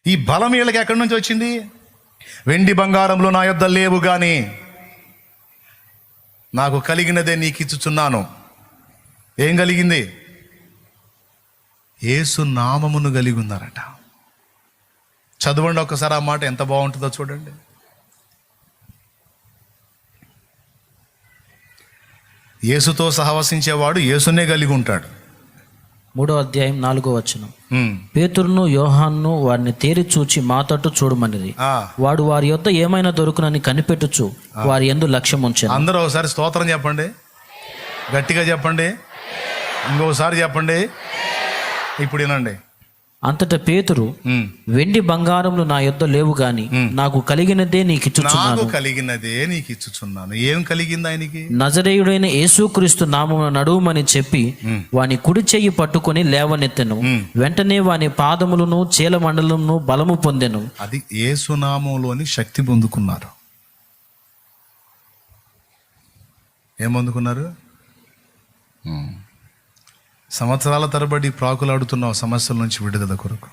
ఈ బలం వీళ్ళకి ఎక్కడి నుంచి వచ్చింది? వెండి బంగారంలో నా యొద్ద లేవు కానీ నాకు కలిగినదే నీకు ఇచ్చుచున్నాను. ఏం కలిగింది? యేసు నామమును కలిగి ఉన్నారట. చదవండి ఒక్కసారి ఆ మాట, ఎంత బాగుంటుందో చూడండి. యేసుతో సహవసించేవాడు యేసునే కలిగి ఉంటాడు. 3వ అధ్యాయం 4వ వచనం. పేతురును యోహాన్ను వారిని తేరి చూచి మా తట్టు చూడమనిది. వాడు వారి యొద్ద ఏమైనా దొరుకునని కనిపెట్టుచు వారి యందు లక్ష్యం ఉంచాను. అందరూ ఒకసారి స్తోత్రం చెప్పండి, గట్టిగా చెప్పండి, ఇంకోసారి చెప్పండి. ఇప్పుడు వినండి. అంతటా పేతురు, వెండి బంగారములు నా యొద్ద లేవు గాని నాకు కలిగినదే నీకు ఇచ్చుచున్నాను. ఏం కలిగింది ఆయనకి? నజరేయుడైన యేసుక్రీస్తు నామమున నడువుమని చెప్పి వాని కుడి చెయ్యి పట్టుకొని లేవనెత్తెను. వెంటనే వాని పాదములను చీలమండలమును బలము పొందెను. అది యేసు నామములోని శక్తి పొందుకున్నారు. ఏం పొందుకున్నారు? సంవత్సరాల తరబడి ప్రాకులాడుతున్నావు సమస్యల నుంచి విడుదల కొరకు.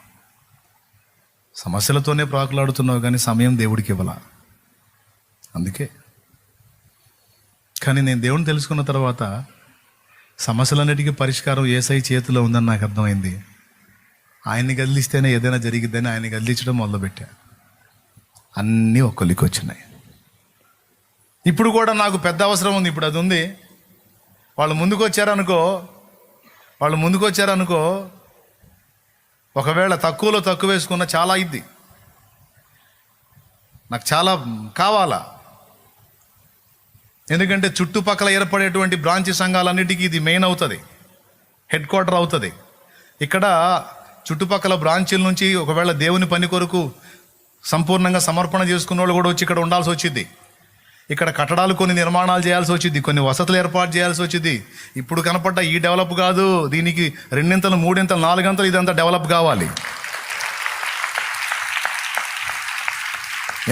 సమస్యలతోనే ప్రాకులాడుతున్నావు కానీ సమయం దేవుడికి ఇవ్వాల. అందుకే కానీ నేను దేవుని తెలుసుకున్న తర్వాత సమస్యలన్నిటికీ పరిష్కారం యేసయ్య చేతిలో ఉందని నాకు అర్థమైంది. ఆయన్ని కదిలిస్తేనే ఏదైనా జరిగిద్దని ఆయన్ని కదిలించడం మొదలుపెట్టా. అన్నీ ఒక్కొలికి వచ్చినాయి. ఇప్పుడు కూడా నాకు పెద్ద అవసరం ఉంది. ఇప్పుడు అది ఉంది. వాళ్ళు ముందుకు వచ్చారనుకో ఒకవేళ తక్కువలో తక్కువ వేసుకున్న చాలా ఇద్ది. నాకు చాలా కావాలా. ఎందుకంటే చుట్టుపక్కల ఏర్పడేటువంటి బ్రాంచ్ సంఘాలన్నిటికీ ఇది మెయిన్ అవుతుంది, హెడ్ క్వార్టర్ అవుతుంది. ఇక్కడ చుట్టుపక్కల బ్రాంచీల నుంచి ఒకవేళ దేవుని పని కొరకు సంపూర్ణంగా సమర్పణ చేసుకున్న వాళ్ళు కూడా వచ్చి ఇక్కడ ఉండాల్సి వచ్చింది. ఇక్కడ కట్టడాలు కొన్ని నిర్మాణాలు చేయాల్సి వచ్చింది, కొన్ని వసతులు ఏర్పాటు చేయాల్సి వచ్చింది. ఇప్పుడు కనపడ్డ ఈ డెవలప్ కాదు, దీనికి 2 3 4 ఇదంతా డెవలప్ కావాలి.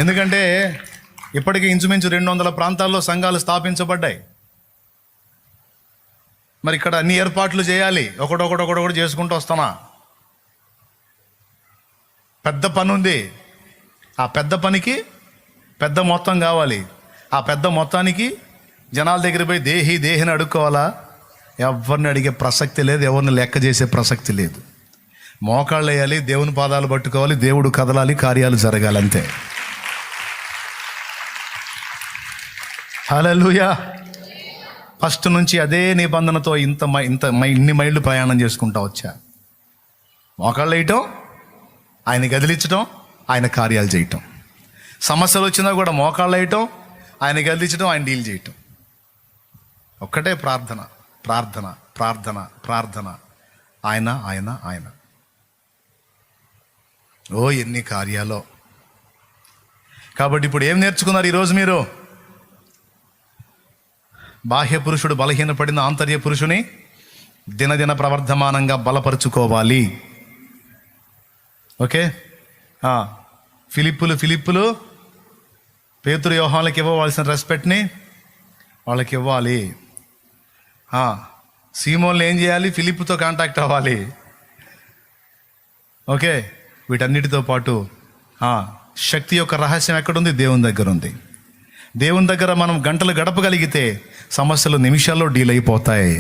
ఎందుకంటే ఇప్పటికీ ఇంచుమించు 200 ప్రాంతాల్లో సంఘాలు స్థాపించబడ్డాయి. మరి ఇక్కడ అన్ని ఏర్పాట్లు చేయాలి. ఒకటొకటి చేసుకుంటూ వస్తామా? పెద్ద పని ఉంది. ఆ పెద్ద పనికి పెద్ద మొత్తం కావాలి. ఆ పెద్ద మొత్తానికి జనాల దగ్గర పోయి దేహిని అడుక్కోవాలా? ఎవరిని అడిగే ప్రసక్తి లేదు, ఎవరిని లెక్క చేసే ప్రసక్తి లేదు. మోకాళ్ళు వేయాలి, దేవుని పాదాలు పట్టుకోవాలి, దేవుడు కదలాలి, కార్యాలు జరగాలి, అంతే. హల్లెలూయా. ఫస్ట్ నుంచి అదే నిబంధనతో ఇన్ని మైళ్ళు ప్రయాణం చేసుకుంటా వచ్చా. మోకాళ్ళు వేయటం, ఆయన కదిలించటం, ఆయన కార్యాలు చేయటం. సమస్యలు వచ్చినా కూడా మోకాళ్ళు వేయటం, ఆయన గెలిచడం, ఆయన డీల్ చేయటం. ఒక్కటే ప్రార్థన ప్రార్థన ప్రార్థన ప్రార్థన. ఆయన ఆయన ఆయన. ఓ ఎన్ని కార్యాలో. కాబట్టి ఇప్పుడు ఏం నేర్చుకున్నారు ఈరోజు మీరు? బాహ్య పురుషుడు బలహీనపడిన ఆంతర్య పురుషుని దినదిన ప్రవర్ధమానంగా బలపరుచుకోవాలి. ఓకే. ఫిలిప్పులు పేతురు యోహానులకు ఇవ్వవలసిన రెస్పెక్ట్ని వాళ్ళకి ఇవ్వాలి. సీమోన్లు ఏం చేయాలి? ఫిలిప్పుతో కాంటాక్ట్ అవ్వాలి. ఓకే. వీటన్నిటితో పాటు శక్తి యొక్క రహస్యం ఎక్కడుంది? దేవుని దగ్గర ఉంది. దేవుని దగ్గర మనం గంటలు గడపగలిగితే సమస్యలు నిమిషాల్లో డీల్ అయిపోతాయి.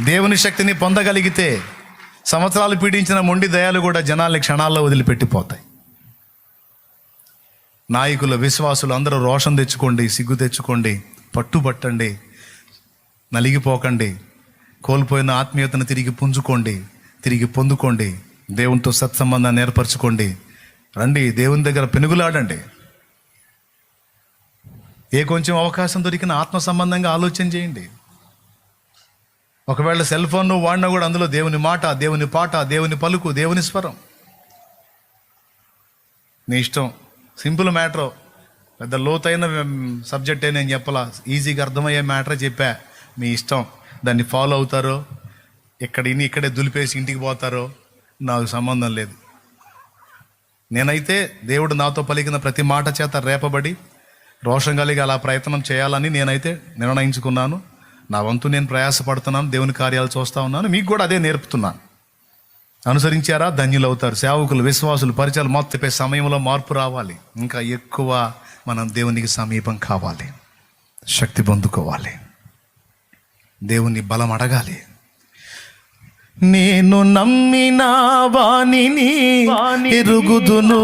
దేవుని శక్తిని పొందగలిగితే సంవత్సరాలు పీడించిన మొండి దయాలు కూడా జనాల్ని క్షణాల్లో వదిలిపెట్టిపోతాయి. నాయకులు, విశ్వాసులు అందరూ రోషం తెచ్చుకోండి, సిగ్గు తెచ్చుకోండి, పట్టుబట్టండి, నలిగిపోకండి. కోల్పోయిన ఆత్మీయతను తిరిగి పుంజుకోండి, తిరిగి పొందుకోండి. దేవునితో సత్సంబంధాన్ని ఏర్పరచుకోండి. రండి, దేవుని దగ్గర పెనుగులాడండి. ఏ కొంచెం అవకాశం దొరికిన ఆత్మ సంబంధంగా ఆలోచన చేయండి. ఒకవేళ సెల్ ఫోన్ వాడినా కూడా అందులో దేవుని మాట, దేవుని పాట, దేవుని పలుకు, దేవుని స్వరం. నీ ఇష్టం. సింపుల్ మ్యాటర్, పెద్ద లోతైన సబ్జెక్టే నేను చెప్పాలా, ఈజీగా అర్థమయ్యే మ్యాటరే చెప్పా. మీ ఇష్టం. దాన్ని ఫాలో అవుతారో, ఇక్కడే దులిపేసి ఇంటికి పోతారో నాకు సంబంధం లేదు. నేనైతే దేవుడు నాతో పలికిన ప్రతి మాట చేత రేపబడి రోషం కలిగి అలా ప్రయత్నం చేయాలని నేనైతే నిర్ణయించుకున్నాను. నా వంతు నేను ప్రయాసపడుతున్నాను, దేవుని కార్యాలు చూస్తూ ఉన్నాను. మీకు కూడా అదే నేర్పుతున్నాను. అనుసరించారా? ధన్యులవుతారు. సేవకులు, విశ్వాసులు, పరిచయాలు మొత్తం సమయంలో మార్పు రావాలి. ఇంకా ఎక్కువ మనం దేవునికి సమీపం కావాలి, శక్తి పొందుకోవాలి, దేవుని బలం అడగాలి. నేను నమ్మిన వానిని ఎరుగుదును,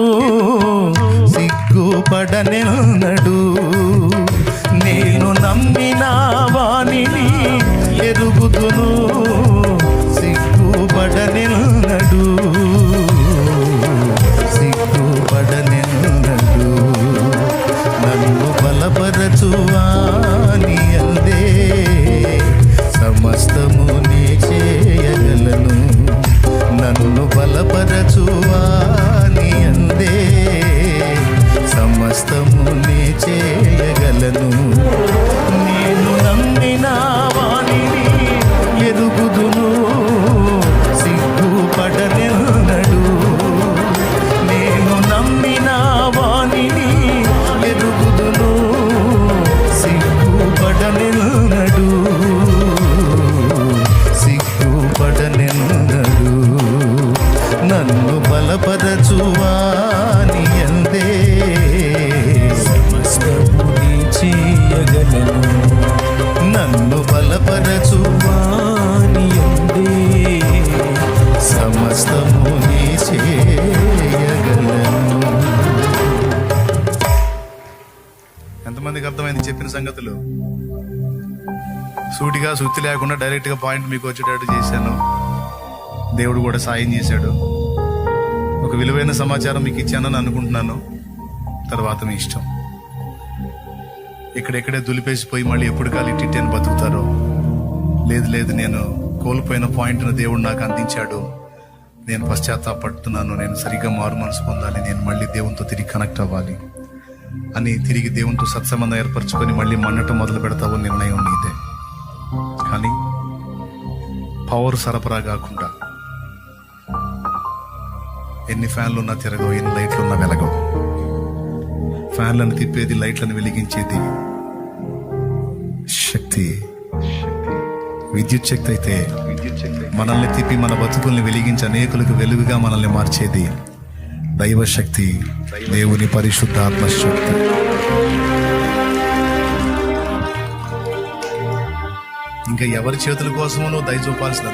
సిగ్గుపడనెన్నడు. నేను నమ్మిన వానిని ఎరుగుదును, సిగ్గుపడనెన్నడు, సిగ్గుపడనెన్నడు. నన్ను బలపరచువాని అందే సమస్తము నీ చేయగలను. నన్ను బలపరచువాని అందే సమస్తము నీ చేయగలను. నేను నమ్మిన వానిని ఎరుగుదును, సిగ్గుపడనెన్నడు. నేను నమ్మిన వానిని ఎరుగుదును, సిగ్గుపడనెన్నడు, సిగ్గుపడనెన్నడు. నన్ను బలపరచువాని అందే సమస్తము నీ చేయగలను. నన్ను బలపరచువాని అందే సమస్తము నీ చేయగలను. ఎంతమందికి అర్థమైంది చెప్పిన సంగతులు? సూటిగా సుత్తి లేకుండా డైరెక్ట్గా పాయింట్ మీకు వచ్చేటట్టు చేశాను. దేవుడు కూడా సాయం చేశాడు. ఒక విలువైన సమాచారం మీకు ఇచ్చానని అనుకుంటున్నాను. తర్వాత మీ ఇష్టం. ఇక్కడెక్కడే దులిపేసిపోయి మళ్ళీ ఎప్పుడు కాలి టిట్టని బతుకుతారో. లేదు నేను కోల్పోయిన పాయింట్ను దేవుడు నాకు అందించాడు, నేను పశ్చాత్తాపడుతున్నాను, నేను సరిగ్గా మారు మనసు పొందాలి, నేను మళ్ళీ దేవునితో తిరిగి కనెక్ట్ అవ్వాలి అని తిరిగి దేవునితో సత్సంబంధం ఏర్పరచుకొని మళ్ళీ మన్నటం మొదలు పెడతావు నిర్ణయం నీదే. కానీ పవర్ సరఫరా కాకుండా ఎన్ని ఫ్యాన్లు ఉన్నా తిరగవు, ఎన్ని లైట్లు ఉన్నా వెలగవు. ఫ్యాన్లను తిప్పేది, లైట్లను వెలిగించేది శక్తి, విద్యుత్ శక్తి అయితే మనల్ని తిప్పి మన బతుకుల్ని వెలిగించి అనేకులకు వెలుగుగా మనల్ని మార్చేది దైవశక్తి, దేవుని పరిశుద్ధ ఆత్మశక్తి. ఇంకా ఎవరి చేతుల కోసమో నువ్వు దయ చూపాల్సిన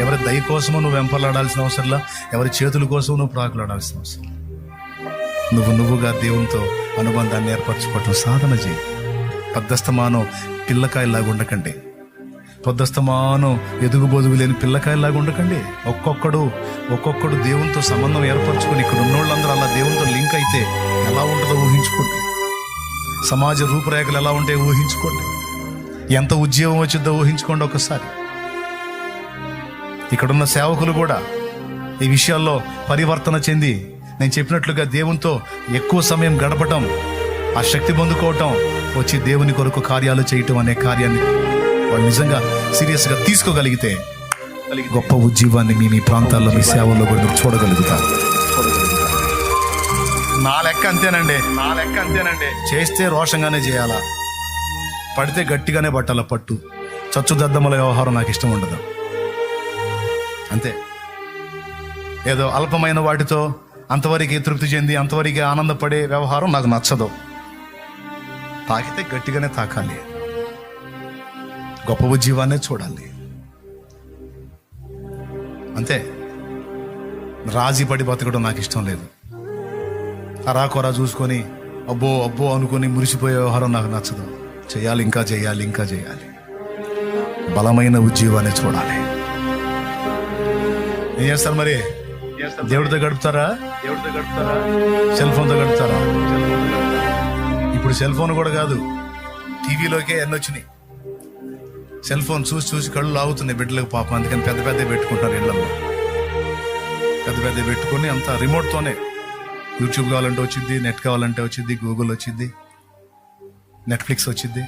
ఎవరి దయ కోసమో నువ్వు వెంపలాడాల్సిన అవసరంలా, ఎవరి చేతుల కోసం నువ్వు ప్రాకులాడాల్సిన అవసరం. నువ్వుగా దేవునితో అనుబంధాన్ని ఏర్పరచుకోవటం సాధన చేయి. పెద్దస్తమానం పిల్లకాయలాగా ఉండకండి, పొద్దస్తమానం ఎదుగుబొదుగు లేని పిల్లకాయలాగా ఉండకండి. ఒక్కొక్కడు దేవునితో సంబంధం ఏర్పరచుకొని ఇక్కడ ఉన్నోళ్ళందరూ అలా దేవునితో లింక్ అయితే ఎలా ఉంటుందో ఊహించుకోండి. సమాజ రూపురేఖలు ఎలా ఉంటాయో ఊహించుకోండి. ఎంత ఉద్యోగం వచ్చిందో ఊహించుకోండి ఒకసారి. ఇక్కడున్న సేవకులు కూడా ఈ విషయాల్లో పరివర్తన చెంది నేను చెప్పినట్లుగా దేవునితో ఎక్కువ సమయం గడపటం, ఆ శక్తి పొందుకోవటం, వచ్చి దేవుని కొరకు కార్యాలు చేయటం అనే కార్యాన్ని వాళ్ళు నిజంగా సీరియస్గా తీసుకోగలిగితే గొప్ప ఉద్యోగాన్ని మీ ప్రాంతాల్లో మీ సేవల్లో కూడా మీరు చూడగలుగుతారు. నా లెక్క అంతేనండి. చేస్తే రోషంగానే చేయాలా, పడితే గట్టిగానే పట్టాల పట్టు. చచ్చుదద్దమ్మల వ్యవహారం నాకు ఇష్టం ఉండదు. అంతే. ఏదో అల్పమైన వాటితో అంతవరకు తృప్తి చెంది అంతవరకు ఆనందపడే వ్యవహారం నాకు నచ్చదు. తాకితే గట్టిగానే తాకాలి, గొప్ప ఉద్యోగాన్నే చూడాలి. అంతే. రాజీ పడి బతకడం నాకు ఇష్టం లేదు. అరాకొరా చూసుకొని అబ్బో అనుకొని మురిసిపోయే వ్యవహారం నాకు నచ్చదు. చేయాలి, ఇంకా చేయాలి. బలమైన ఉద్యోగాన్ని చూడాలి. ఏం చేస్తారు మరి? దేవుడితో గడుపుతారా? సెల్ ఫోన్తో గడుపుతారా? ఇప్పుడు సెల్ ఫోన్ కూడా కాదు, టీవీలోకే ఎన్నొచ్చినాయి. సెల్ ఫోన్ చూసి కళ్ళు లాగుతున్నాయి బిడ్డలకు పాపం. అందుకని పెద్ద పెట్టుకుంటారు ఇళ్లలో. పెద్ద పెట్టుకొని అంత రిమోట్తోనే యూట్యూబ్ కావాలంటే వచ్చింది, నెట్ కావాలంటే వచ్చింది, గూగుల్ వచ్చింది, నెట్ఫ్లిక్స్ వచ్చింది.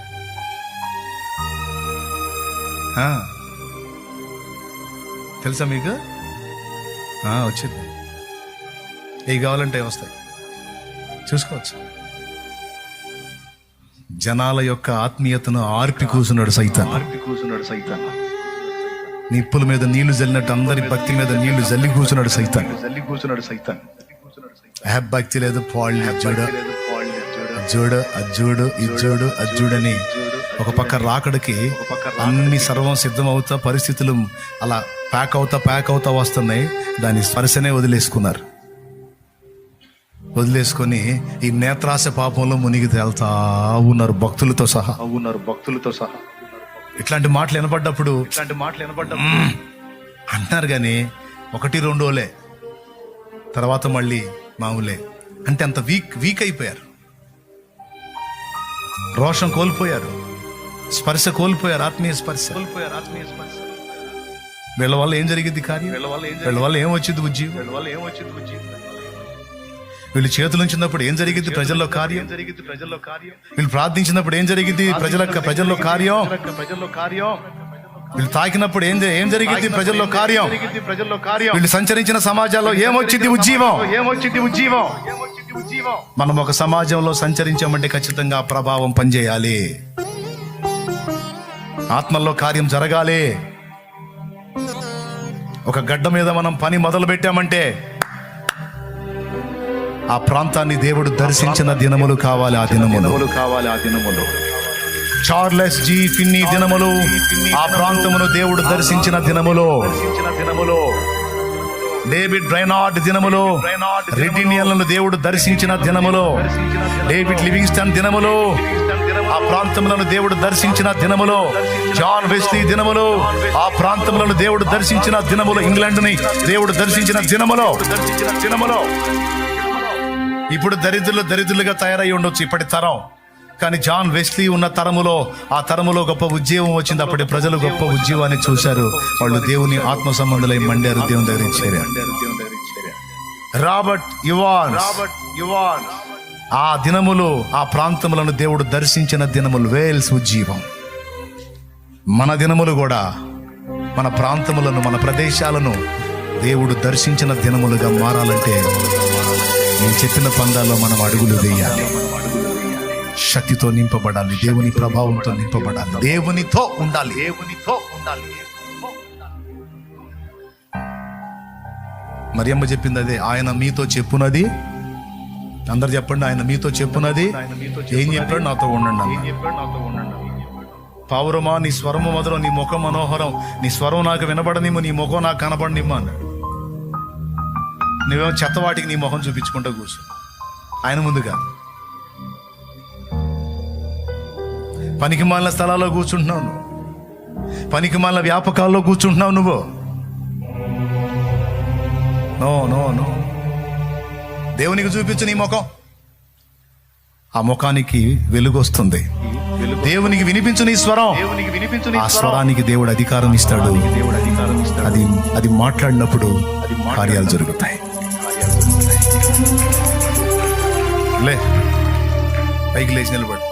తెలుసా మీకు? వచ్చింది. ఏవి కావాలంటే వస్తాయి, చూసుకోవచ్చు. జనాల యొక్క ఆత్మీయతను ఆర్పి కూసున్నాడు సైతాన్. నిప్పుల మీద నీళ్లు జల్లినట్టు అందరి భక్తి మీద నీళ్లు జల్లి కూర్చున్నాడు సైతాన్. భక్తి లేదు, పాళ్ళు అజ్జుడని ఒక పక్క రాకడికి అన్ని సర్వం సిద్ధం అవుతా, పరిస్థితులు అలా ప్యాక్ అవుతా వస్తున్నాయి. దాని స్పర్శనే వదిలేసుకొని ఈ నేత్రాశ పాపంలో మునిగి తేల్తా ఉన్నారు భక్తులతో సహా. ఇట్లాంటి మాటలు వినపడ్డప్పుడు అంటున్నారు కానీ 1-2 రోజులే, తర్వాత మళ్ళీ మామూలే. అంటే అంత వీక్ అయిపోయారు, రోషం కోల్పోయారు, స్పర్శ కోల్పోయారు, ఆత్మీయ స్పర్శ. వీళ్ళ వల్ల ఏం జరిగింది కార్యం? వీళ్ళ వల్ల ఏం వచ్చింది ఉజ్జీవం? వీళ్ళు చేతులు ఉంచినప్పుడు ఏం జరిగింది? ప్రజల్లో కార్యం. వీళ్ళు ప్రార్థించినప్పుడు ఏం జరిగింది? ప్రజల్లో కార్యం. వీళ్ళు తాకినప్పుడు ఏం జరిగింది? ప్రజల్లో కార్యం. వీళ్ళు సంచరించిన సమాజాల్లో ఏమొచ్చింది? ఉజ్జీవం. మనం ఒక సమాజంలో సంచరించామంటే ఖచ్చితంగా ఆ ప్రభావం పనిచేయాలి, ఆత్మల్లో కార్యం జరగాలి. ఒక గడ్డ మీద మనం పని మొదలు పెట్టామంటే ఆ ప్రాంతాన్ని దేవుడు దర్శించిన దినములు కావాలి. ఆ దినములు చార్లెస్ జి ఫిన్నీ దినములు, ఆ ప్రాంతమును దేవుడు దర్శించిన దినములు. డేవిడ్ రైనార్డ్ దినములు, రెడినియన్లను దేవుడు దర్శించిన దినములు. డేవిడ్ లివింగ్స్టన్ దినములు, ఆ ప్రాంతములను దేవుడు దర్శించిన దినములు. జాన్ వెస్లీ దినములు, ఆ ప్రాంతములను దేవుడు దర్శించిన దినములు. ఇంగ్లాండ్ ని దేవుడు దర్శించిన దినములు. ఇప్పుడు దరిద్రులుగా తయారై ఉండొచ్చు ఇప్పటి తరం, కానీ జాన్ వెస్లీ ఉన్న తరములో, ఆ తరములో గొప్ప ఉద్యమం వచ్చింది. అప్పటి ప్రజలు గొప్ప ఉద్యమాన్ని చూశారు. వాళ్ళు దేవుని ఆత్మ సంబంధులై మండారు, దేవుని దగ్గర చేరారు. రాబర్ట్ యువాన్, ఆ దినములు, ఆ ప్రాంతములను దేవుడు దర్శించిన దినములు. వేల్స్ ఉజ్జీవం. మన దినములు కూడా మన ప్రాంతములను, మన ప్రదేశాలను దేవుడు దర్శించిన దినములుగా మారాలంటే నేను చెప్పిన పందాల్లో మనం అడుగులు వేయాలి. శక్తితో నింపబడాలి, దేవుని ప్రభావంతో నింపబడాలి, దేవునితో ఉండాలి. మరియమ్మ చెప్పింది అదే, ఆయన మీతో చెప్పునది. అందరు చెప్పండి, ఆయన మీతో చెప్పునది. ఏం చెప్పాడు? నాతో ఉండండి. పావురమా, నీ స్వరము మధురం, నీ ముఖం మనోహరం, నీ స్వరం నాకు వినబడనిమ్ము, నీ ముఖం నాకు కనబడనిమ్ము అన్నాడు. నువ్వేమో చెత్తవాటికి నీ ముఖం చూపించుకుంటూ కూర్చో, ఆయన ముందుగా. పనికి మాలిన స్థలాల్లో కూర్చుంటున్నావు నువ్వు, పనికి మాలిన వ్యాపకాల్లో కూర్చుంటున్నావు నువ్వు. నో దేవునికి చూపించు నీ ముఖం, ఆ ముఖానికి వెలుగు వస్తుంది. దేవునికి వినిపించు నీ స్వరం, ఆ స్వరానికి దేవుడు అధికారం ఇస్తాడు. అది మాట్లాడినప్పుడు కార్యాలు జరుగుతాయి. పైకి లేచి నిలబడు.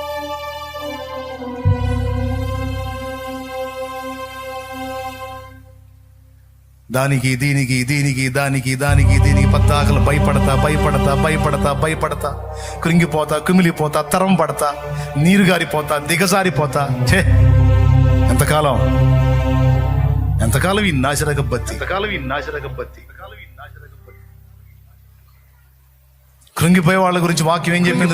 దానికి పద్దాకలు భయపడతా కృంగిపోతా, కుమిలిపోతా, తరం పడతా, నీరు గారిపోతా, దిగజారిపోతా. ఎంతకాలం ఈ నాశరక బత్తి. కృంగిపోయే వాళ్ళ గురించి వాక్యం ఏం చెప్పింది?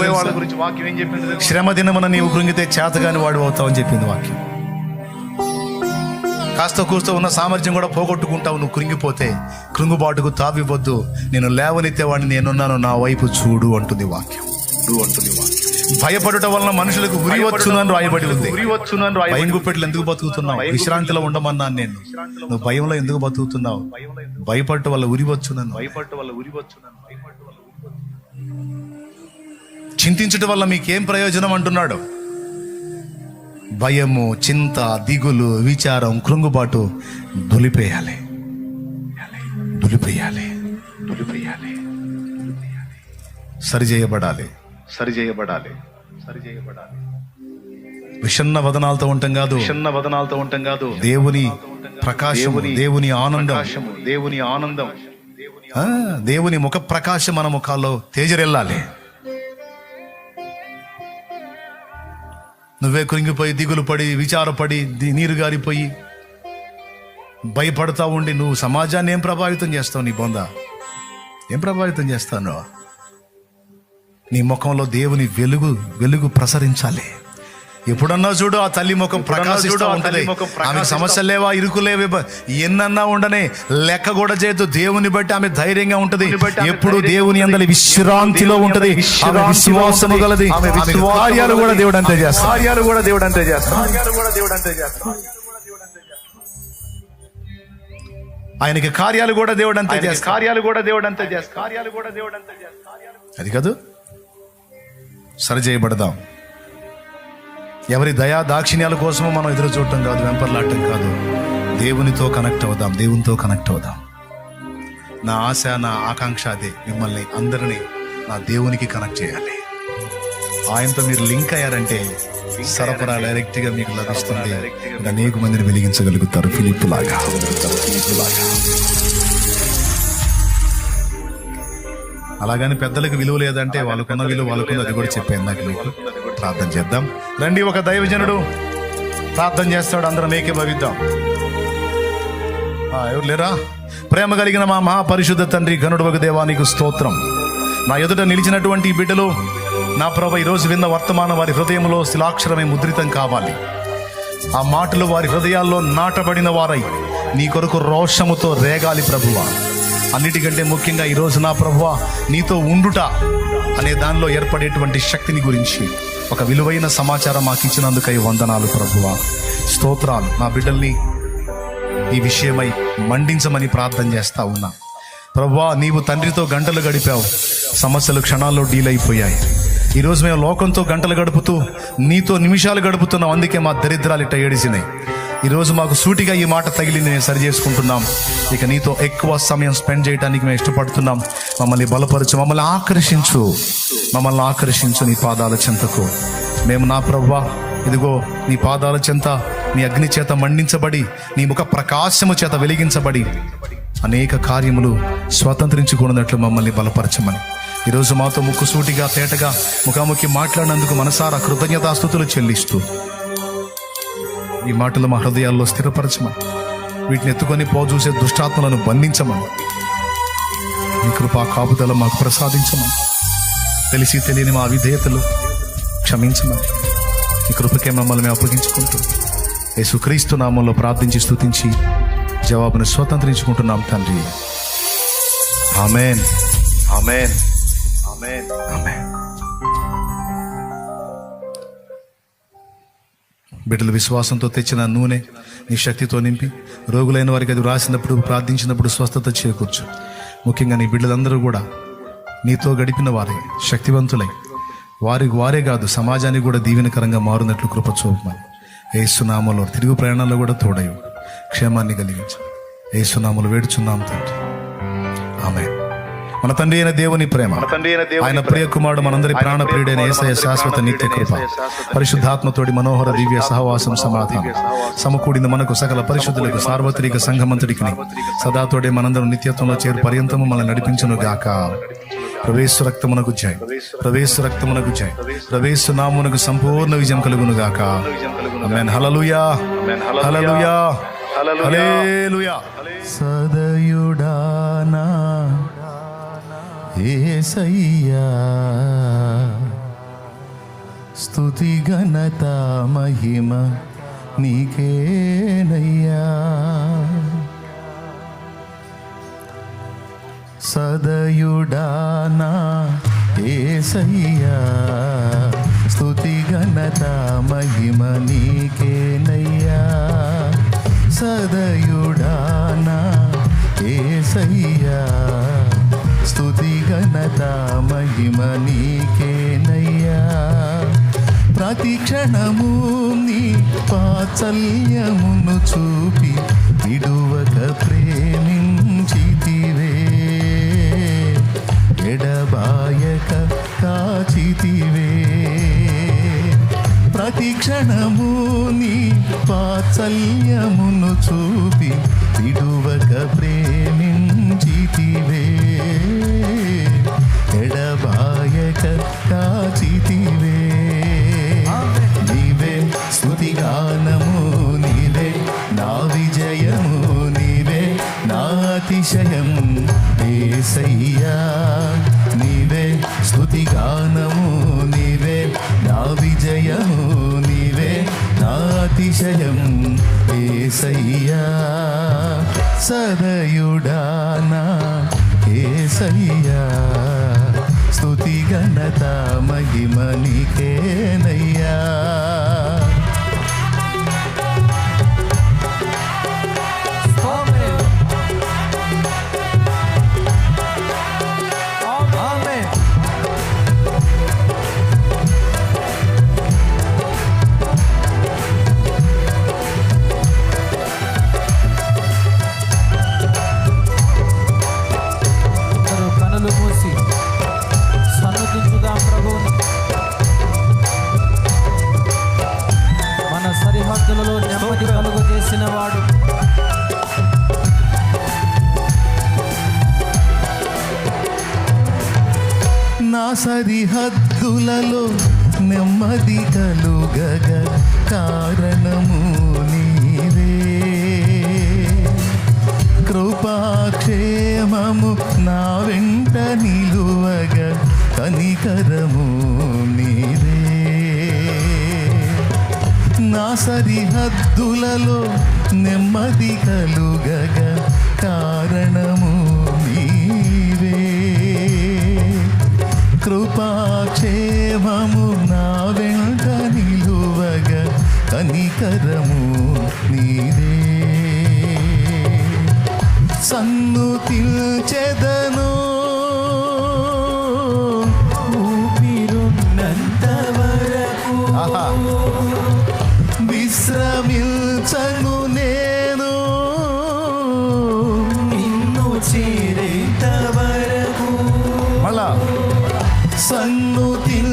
శ్రమ దినమున నీవు కృంగితే చేతగాని వాడు అవుతావని చెప్పింది వాక్యం. కాస్త కూస్తో ఉన్న సామర్థ్యం కూడా పోగొట్టుకుంటావు నువ్వు కృంగిపోతే. కృంగుబాటుకు తావివద్దు, నేను లేవనెత్తేవాడిని నేనున్నాను, నా వైపు చూడు అంటుంది వాక్యం. భయపడుట వలన మనుషులకు ఉరి వచ్చునని రాయబడి ఉంది. భయం గుప్పెట్లు ఎందుకు బతుకుతున్నావు? విశ్రాంతిలో ఉండమన్నాను నేను. నువ్వు భయంలో ఎందుకు బతుకుతున్నావు? భయపడటం వల్ల ఉరి వచ్చునని. చింతించటం వల్ల మీకేం ప్రయోజనం అంటున్నాడు. భయము, చింత, దిగులు, విచారం, కృంగుబాటు దులిపేయాలి. సరిచేయబడాలి. విషన్న వదనాలతో ఉంటాం కాదు. దేవుని ప్రకాశము, దేవుని ఆనందం, దేవుని ముఖ ప్రకాశం మన ముఖాల్లో తేజరెళ్ళాలి. నువ్వే కృంగిపోయి, దిగులు పడి, విచారపడి, నీరు గారిపోయి భయపడతా ఉండి నువ్వు సమాజాన్ని ఏం ప్రభావితం చేస్తావు? నీ బొంద ఏం ప్రభావితం చేస్తాను? నీ ముఖంలో దేవుని వెలుగు ప్రసరించాలి. ఎప్పుడన్నా చూడు ఆ తల్లి ముఖం ప్రకాశిస్తూ ఉంటది. ఆమె సమస్యలు లేవా, ఇరుకులేవే, ఎన్నన్నా ఉండనే, లెక్క కూడా చేయదు. దేవుని బట్టి ఆమె ధైర్యంగా ఉంటది. ఎప్పుడు దేవుని అందలి విశ్రాంతిలో ఉంటది. విశ్వాసము గలది. కార్యాలు కూడా దేవుడు అంతే చేస్తాడు. ఆయనకి కార్యాలు కూడా దేవుడు అంతే చేస్తాడు. అది కాదు, సరి చేయబడదాం. ఎవరి దయా దాక్షిణ్యాల కోసమో మనం ఎదురు చూడటం కాదు, వెంపర్లాడటం కాదు. దేవునితో కనెక్ట్ అవుదాం, దేవునితో కనెక్ట్ అవుదాం. నా ఆశ, నా ఆకాంక్ష అదే, మిమ్మల్ని అందరినీ నా దేవునికి కనెక్ట్ చేయాలి. ఆయనతో మీరు లింక్ అయ్యారంటే సరఫరా డైరెక్ట్ గా మీకు లభిస్తుంది. అనేక మందిని వెలిగించగలుగుతారు. ఫిలిప్పు లాగా. అలాగని పెద్దలకు విలువ లేదంటే వాళ్ళకున్న విలువ వాళ్ళకున్న, అది కూడా చెప్పాను నాకు. మీకు ప్రార్థన చేద్దాం రండి. ఒక దైవజనుడు ప్రార్థన చేస్తాడు, అందరం ఏకీభవిద్దాం. ఎవరు లేరా? ప్రేమ కలిగిన మా మహాపరిశుద్ధ తండ్రి, ఘనుడు ఒక దేవానికి స్తోత్రం. నా ఎదుట నిలిచినటువంటి ఈ బిడ్డలు నా ప్రభు ఈరోజు విన్న వర్తమానం వారి హృదయంలో శిలాక్షరమే ముద్రితం కావాలి. ఆ మాటలు వారి హృదయాల్లో నాటబడిన వారై నీ కొరకు రోషముతో రేగాలి ప్రభువా. అన్నిటికంటే ముఖ్యంగా ఈరోజు నా ప్రభువా, నీతో ఉండుట అనే దానిలో ఏర్పడేటువంటి శక్తిని గురించి ఒక విలువైన సమాచారం మాకు ఇచ్చినందుకై వందనాలు ప్రభువా, స్తోత్రాలు. నా బిడ్డల్ని ఈ విషయమై మండించమని ప్రార్థన చేస్తా ఉన్నా ప్రభువా. నీవు తండ్రితో గంటలు గడిపావు, సమస్యలు క్షణాల్లో డీల్ అయిపోయాయి. ఈరోజు మేము లోకంతో గంటలు గడుపుతూ నీతో నిమిషాలు గడుపుతున్నాం. అందుకే మా దరిద్రాలు ఇట్ట ఏడిసినాయి. ఈరోజు మాకు సూటిగా ఈ మాట తగిలింది, మేము సరి చేసుకుంటున్నాం. ఇక నీతో ఎక్కువ సమయం స్పెండ్ చేయడానికి మేము ఇష్టపడుతున్నాం. మమ్మల్ని బలపరచు, మమ్మల్ని ఆకర్షించు నీ పాదాల చెంతకు. మేము నా ప్రభువా ఇదిగో నీ పాదాల చెంత నీ అగ్ని చేత మండించబడి, నీ ముఖ ప్రకాశము చేత వెలిగించబడి అనేక కార్యములు స్వతంత్రించుకున్నట్లు మమ్మల్ని బలపరచమని ఈరోజు మాతో ముక్కుసూటిగా తేటగా ముఖాముఖి మాట్లాడినందుకు మనసారా కృతజ్ఞతాస్తుతులు చెల్లిస్తూ ఈ మాటలు మా హృదయాల్లో స్థిరపరచమని, వీటిని ఎత్తుకొని పోజూసే దుష్టాత్మలను బంధించమని, నీ కృపా కాపుదల మాకు ప్రసాదించమని, తెలిసి తెలియని మా విధేయతలు క్షమించమని నీ కృపకే మమ్మల్ని మేము అప్పగించుకుంటూ యేసుక్రీస్తు నామంలో ప్రార్థించి స్తుతించి జవాబును స్వతంత్రించుకుంటున్నాం తండ్రి. ఆమేన్, ఆమేన్, ఆమేన్, ఆమేన్. బిడ్డలు విశ్వాసంతో తెచ్చిన నూనె నీ శక్తితో నింపి రోగులైన వారికి అది రాసినప్పుడు ప్రార్థించినప్పుడు స్వస్థత చేకూర్చు. ముఖ్యంగా నీ బిడ్డలందరూ కూడా నీతో గడిపిన వారే శక్తివంతులై వారే కాదు సమాజానికి కూడా దీవెనకరంగా మారునట్లు కృప చూపమని యేసునామములో తిరుగు ప్రయాణాల్లో కూడా తోడై క్షేమాన్ని కలిగించు. యేసునామములో వేడుచున్నాం తండ్రి, ఆమేన్. మన తండ్రి అయిన దేవుని ప్రేమ, ఆయన ప్రియ కుమారుడు మనందరి ప్రాణ ప్రియుడైన యేసయ్య శాశ్వత నిత్య కృప, పరిశుద్ధాత్మతోడి మనోహర దివ్య సహవాసం సమాధానం సమకూడిన మనకు సకల పరిశుద్ధులకు సార్వత్రిక సంఘమంతుడికి సదాతోడే మనందరం నిత్యత్వంలో చేరు పర్యంతము మనల్ని నడిపించును గాక. ప్రవేశ రక్తమునకు జై, ప్రవేశ రక్తమునకు జై, ప్రవేశ నామునకు సంపూర్ణ విజయం కలుగును గాక. ఆమేన్. హల్లెలూయా, హల్లెలూయా, హల్లెలూయా. సదయుడానా యేసయ్యా, స్తుతి ఘనత మహిమ నీకేనయ్యా. సదయుడానా యేసయ్యా, స్తుతి ఘనత మహిమ నీకేనయ్యా. సదయుడానా యేసయ్యా, స్తుతి ఘనత మహిమ నీకేనయ్యా. ప్రతి క్షణము నీ వాత్సల్యమును చూపి విడువక ప్రేమించితివే, ఎడబాయక కాచితివే. ప్రతి క్షణము నీ వాత్సల్యమును చూపి విడువక ప్రేమించితివే, ఎడబాయక కాచితివే. నీవే స్తుతిగానము, నీవే నా విజయము, స్తుతిగానము నీవే, నా విజయము నీవే, నా అతిశయం యేసయ్యా. సదయుడానా యేసయ్యా, స్తుతి ఘనత మహిమ నీకేనయ్యా. సరిహద్దులలో నెమ్మది కలుగు చేసిన వాడు, నా సరిహద్దులలో నెమ్మది కలుగగ కారణము నీవే. కృపాక్షేమము నా వెంట నిలువగ కనికరము నీవే. నా సరిహద్దులలో నెమ్మది కలుగగ కారణము నీవే. కృపాక్షేమము నా వెంట నిలువగ కనికరము నీవే. సన్నుతిల్చెదను ఊపిరున్నంత వరకు, విశ్రమించను నేను నిన్ను చేరేంత వరకు. మళ్ళా సన్నుతిల్చెదను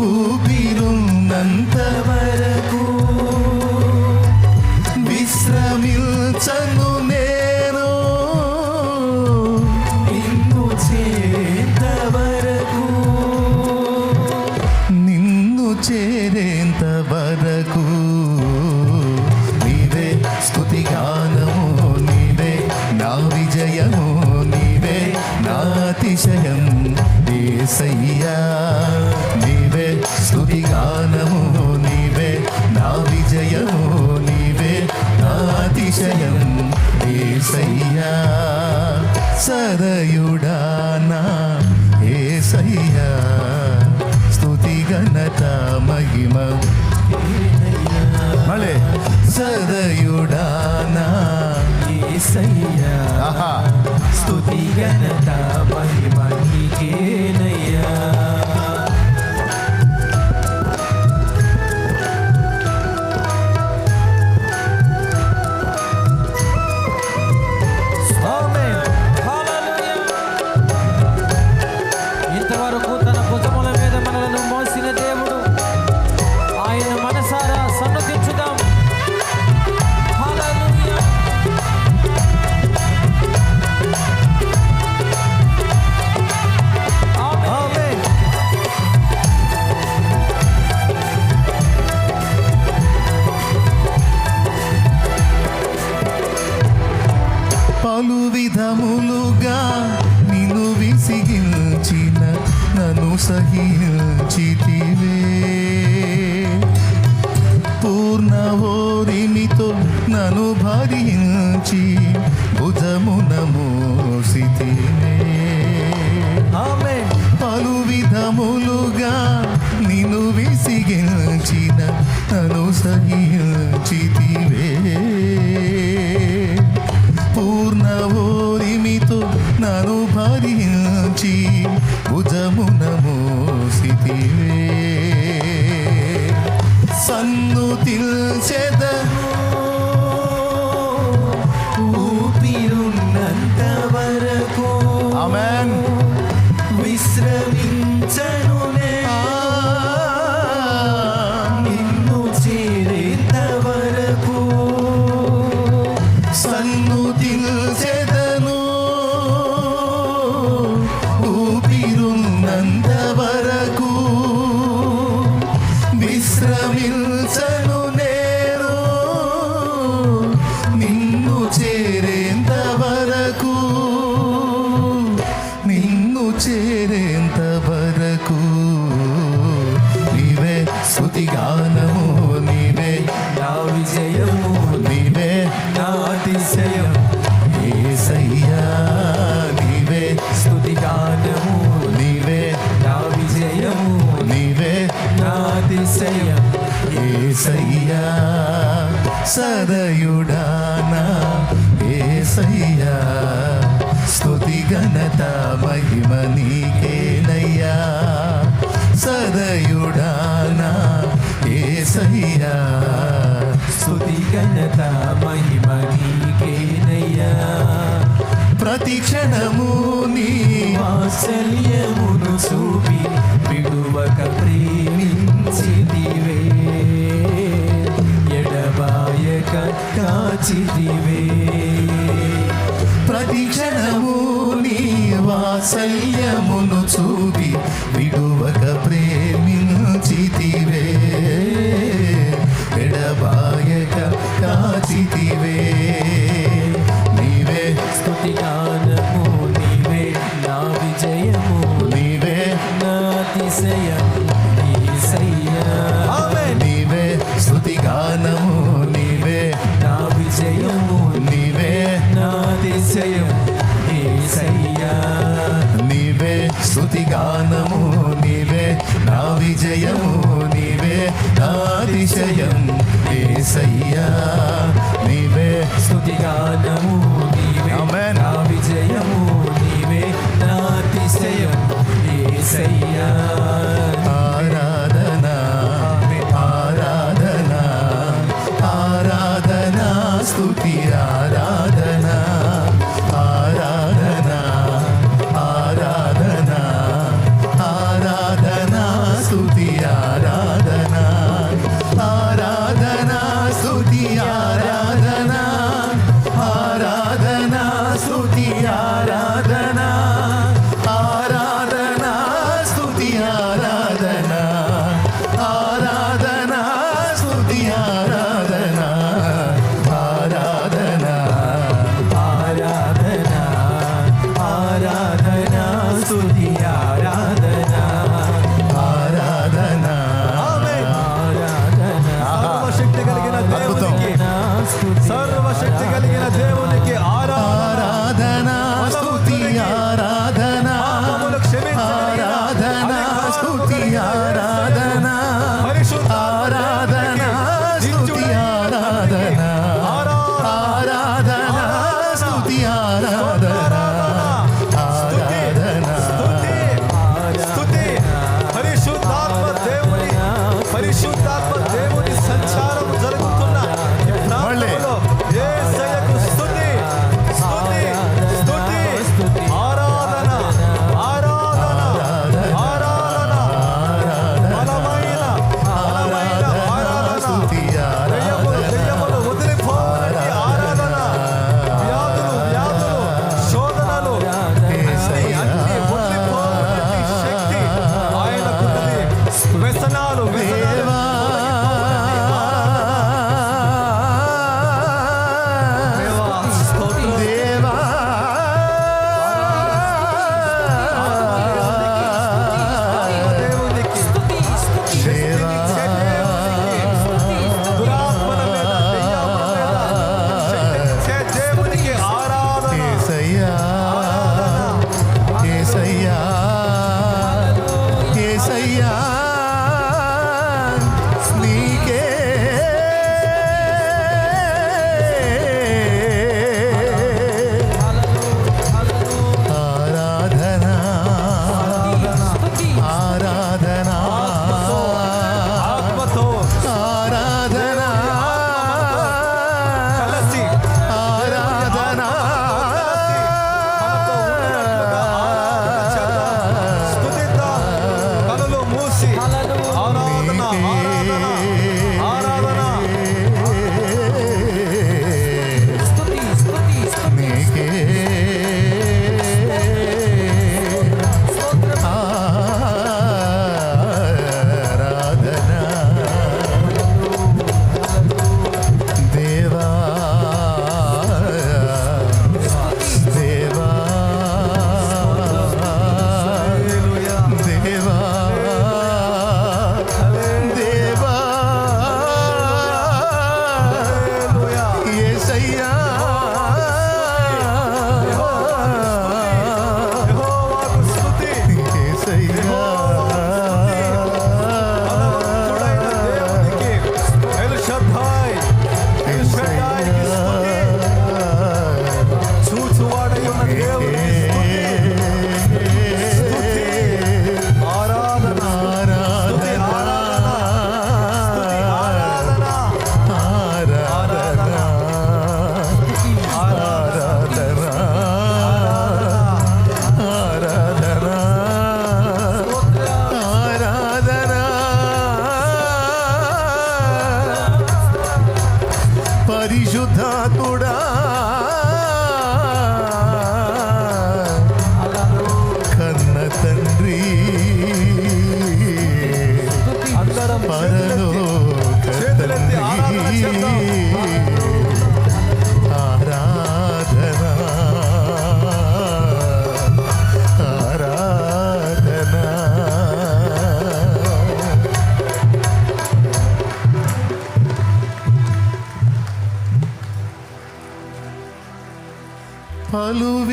ఊపిరున్నంత వరకు, విశ్రమించను నేను నిన్ను చేరేంత వరకు. నిన్ను చేరేంత వరకు నీవే, స్తుతిగానము నీవే, నా విజయము నీవే, నా అతిశయం యేసయ్యా. నీవే స్తుతిగానము నీవే, నా విజయము నీవే, నా అతిశయం యేసయ్యా. సదయుడానా యేసయ్యా, స్తుతి ఘనత మహిమ మళ్ళీ. సదయుడానా యేసయ్యా, స్తుతి ఘనత మహిమ నీకేనయ్యా. ఇంతవరకు తన భుజముల మీద మనలను మోసిన దేవుడు, ఆయన మనసారా సన్నతించుదాం. హల్లెలూయా. ఆమేన్. పలు విధములుగా నిన్ను విసిగించిన నన్ను సహించితివే. పూర్ణ ఓరిమితో నన్ను భరించి భుజమున మోసితివే. ఆమేన్. పలు విధములుగా నిన్ను విసిగించిన నన్ను సహించితివే. పూర్ణ ఓరిమితో నన్ను భరించి భుజమున మోసితివే. సన్నుతిల్చెదను ఊపిరున్నంత వరకు, ఆమేన్. విశ్రమించను నిన్ను చేరేంత వరకు. సన్నుతిల్చెదను ఊపిరున్నంత మహిమ నీకేనయ్యా, సదయుడానా యేసయ్యా. స్తుతి ఘనత మహిమ నీకేనయ్యా, ప్రతి క్షణము నీ వాత్సల్యమును చూపి విడువక ప్రేమించితివే, ఎడబాయక కాచితివే. ప్రతి క్షణము నీ వాత్సల్యమును చూపి విడువక ప్రేమించితివే, ఎడబాయక కాచితివే. నీవే స్తుతి గానము నీవే నా విజయము, నీవే నా అతిశయము యేసయ్యా. నీవే స్తుతి గానము, నీవే నా విజయము నీవే నా అతిశయము యేసయ్యా. నీవే స్తుతి గానము, నీవే నా విజయము, నీవే నా అతిశయం యేసయ్యా. నీవే స్తుతి గానము నీవే ఆమేన్. నా విజయము నీవే నా అతిశయం యేసయ్యా. ఆరాధన ఆరాధన ఆరాధన స్తుతి ఆరాధన ఆరాధన ఆరాధన ఆరాధన స్తుతి ఆరాధన ఆరాధన స్తుతి ఆరాధన ఆరాధన స్తుతి ఆరాధన ఆరాధన స్తుతి ఆరాధన ఆరాధన స్తుతి ఆరాధన ఆరాధన ఆరాధన ఆరాధన స్తుతి ఆరాధన ఆరాధన. సర్వశక్తి కలిగిన దేవునికి, సర్వశక్తి కలిగిన దేవునికి ఆరాధన ఆరాధన స్తుతి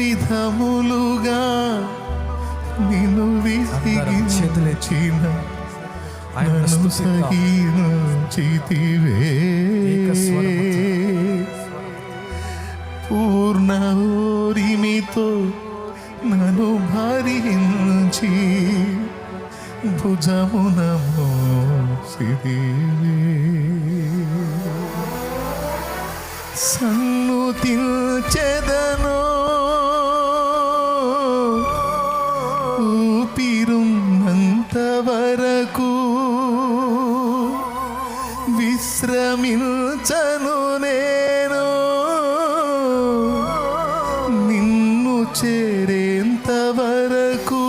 విధములుగా నిన్ను విసిగించిన నన్ను సహించితివే. పూర్ణ ఓరిమితో నన్ను భరించి భుజమున మోసితివే. సన్నుతిల్చెదను ఊపిరున్నంత వరకు, విశ్రమించను నేను నిన్ను చేరేంత వరకు.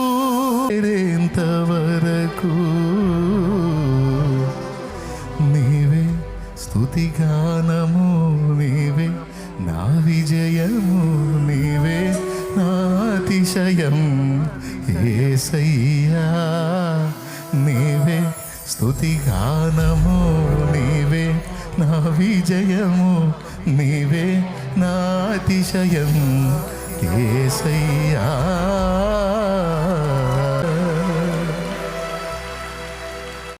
నీవే స్తుతిగానము, నీవే నా విజయము, నీవే నా అతిశయం యేసయ్యా. నీవే స్తుతిగానము, నీవే నా విజయము, నీవే నా అతిశయం యేసయ్యా.